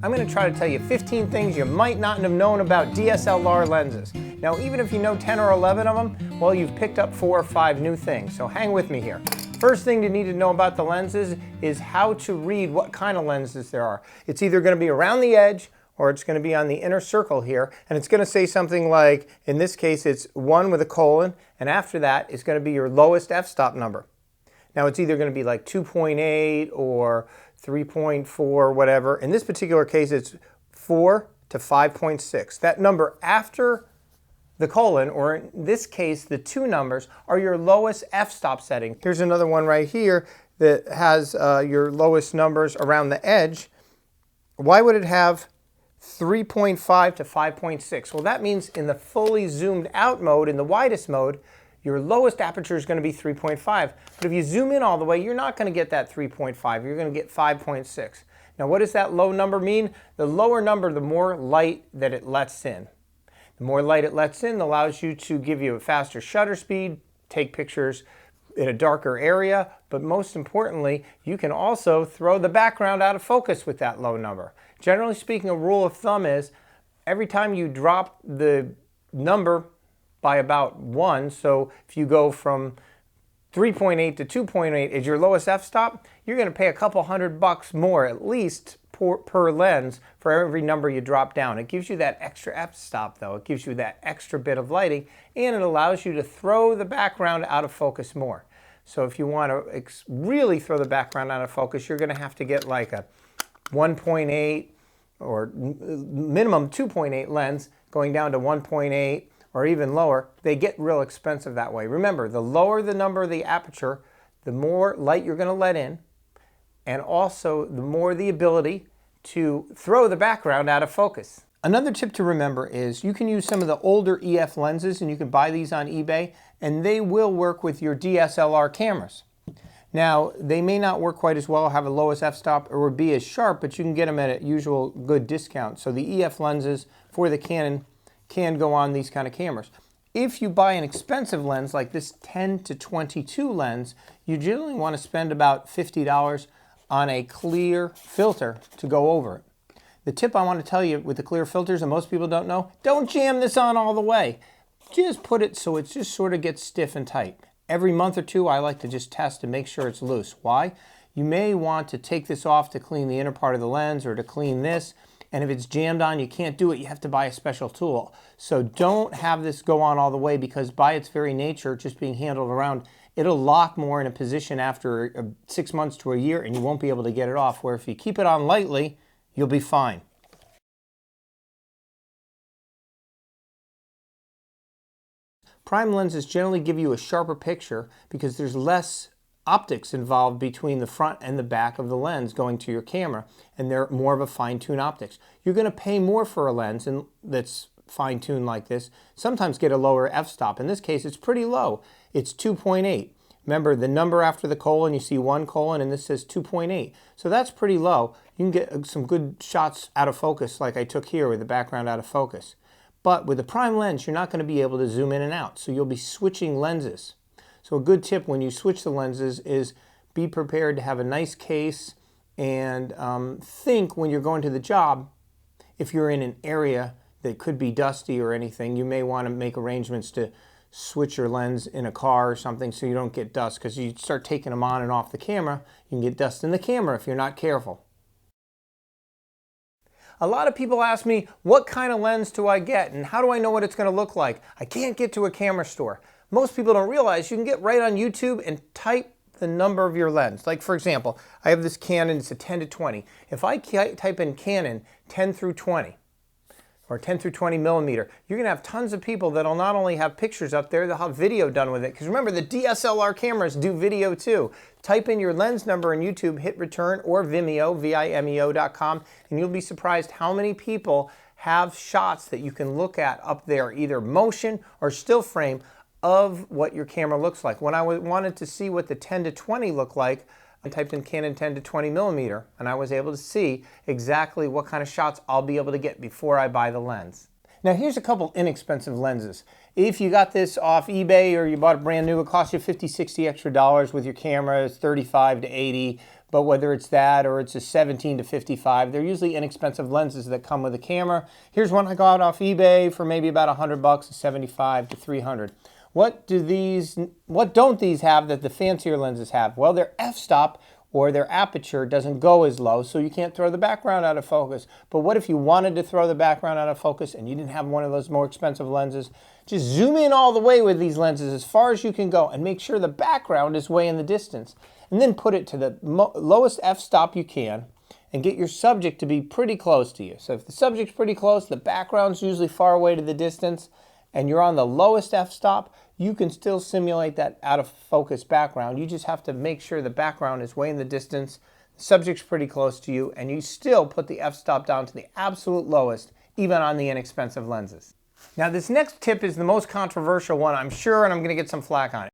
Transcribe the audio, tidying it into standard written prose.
I'm going to try to tell you 15 things you might not have known about DSLR lenses. Now, even if you know 10 or 11 of them, well, you've picked up 4 or 5 new things, so hang with me here. First thing you need to know about the lenses is how to read what kind of lenses there are. It's either going to be around the edge or it's going to be on the inner circle here, and it's going to say something like, in this case, it's 1 with a colon, and after that, it's going to be your lowest f-stop number. Now, it's either going to be like 2.8 or 3.4, whatever. In this particular case, it's 4 to 5.6. That number after the colon, or in this case, the 2 numbers, are your lowest f-stop setting. Here's another one right here that has your lowest numbers around the edge. Why would it have 3.5 to 5.6? Well, that means in the fully zoomed out mode, in the widest mode, your lowest aperture is going to be 3.5. But if you zoom in all the way, you're not going to get that 3.5. You're going to get 5.6. Now, what does that low number mean? The lower number, the more light that it lets in. The more light it lets in allows you to give you a faster shutter speed, take pictures in a darker area, but most importantly, you can also throw the background out of focus with that low number. Generally speaking, a rule of thumb is every time you drop the number by about 1, so if you go from 3.8 to 2.8 is your lowest f-stop, you're going to pay a couple $100 more at least per lens for every number you drop down. It gives you that extra f-stop though. It gives you that extra bit of lighting, and it allows you to throw the background out of focus more. So if you want to really throw the background out of focus, you're going to have to get like a 1.8 or minimum 2.8 lens going down to 1.8 or even lower. They get real expensive that way. Remember, the lower the number of the aperture, the more light you're going to let in, and also the more the ability to throw the background out of focus. Another tip to remember is you can use some of the older EF lenses, and you can buy these on eBay, and they will work with your DSLR cameras. Now, they may not work quite as well, have a lowest f-stop, or be as sharp, but you can get them at a usual good discount. So the EF lenses for the Canon can go on these kind of cameras. If you buy an expensive lens like this 10 to 22 lens, you generally want to spend about $50 on a clear filter to go over it. The tip I want to tell you with the clear filters, and most people don't know, don't jam this on all the way. Just put it so it just sort of gets stiff and tight. Every month or two, I like to just test and make sure it's loose. Why? You may want to take this off to clean the inner part of the lens or to clean this, and if it's jammed on, you can't do it. You have to buy a special tool. So don't have this go on all the way, because by its very nature, just being handled around, it'll lock more in a position after 6 months to a year, and you won't be able to get it off, where if you keep it on lightly, you'll be fine. Prime lenses generally give you a sharper picture because there's less optics involved between the front and the back of the lens going to your camera, and they're more of a fine-tuned optics. You're going to pay more for a lens that's fine-tuned like this, sometimes get a lower f-stop. In this case, it's pretty low. It's 2.8. Remember, the number after the colon, you see 1 colon, and this says 2.8. So that's pretty low. You can get some good shots out of focus like I took here with the background out of focus. But with the prime lens, you're not going to be able to zoom in and out, so you'll be switching lenses. So a good tip when you switch the lenses is be prepared to have a nice case, and think when you're going to the job, if you're in an area that could be dusty or anything, you may want to make arrangements to switch your lens in a car or something so you don't get dust, because you start taking them on and off the camera, you can get dust in the camera if you're not careful. A lot of people ask me, what kind of lens do I get and how do I know what it's going to look like? I can't get to a camera store. Most people don't realize you can get right on YouTube and type the number of your lens. Like for example, I have this Canon, it's a 10 to 20. If I type in Canon 10 through 20, or 10 through 20 millimeter, you're going to have tons of people that'll not only have pictures up there, they'll have video done with it. Because remember, the DSLR cameras do video too. Type in your lens number in YouTube, hit return, or Vimeo, vimeo.com, and you'll be surprised how many people have shots that you can look at up there, either motion or still frame, of what your camera looks like. When I wanted to see what the 10 to 20 looked like, I typed in Canon 10 to 20 millimeter, and I was able to see exactly what kind of shots I'll be able to get before I buy the lens. Now here's a couple inexpensive lenses. If you got this off eBay or you bought it brand new, it costs you $50, $60 extra with your camera. It's $35 to $80 but whether it's that or it's a 17 to 55, they're usually inexpensive lenses that come with a camera. Here's one I got off eBay for maybe about $100, a 75 to 300. What don't these have that the fancier lenses have? Well, their f-stop or their aperture doesn't go as low, so you can't throw the background out of focus. But what if you wanted to throw the background out of focus and you didn't have one of those more expensive lenses? Just zoom in all the way with these lenses as far as you can go and make sure the background is way in the distance. And then put it to the lowest f-stop you can and get your subject to be pretty close to you. So if the subject's pretty close, the background's usually far away to the distance, and you're on the lowest f-stop, you can still simulate that out of focus background. You just have to make sure the background is way in the distance, the subject's pretty close to you, and you still put the f-stop down to the absolute lowest, even on the inexpensive lenses. Now this next tip is the most controversial one, I'm sure, and I'm going to get some flack on it.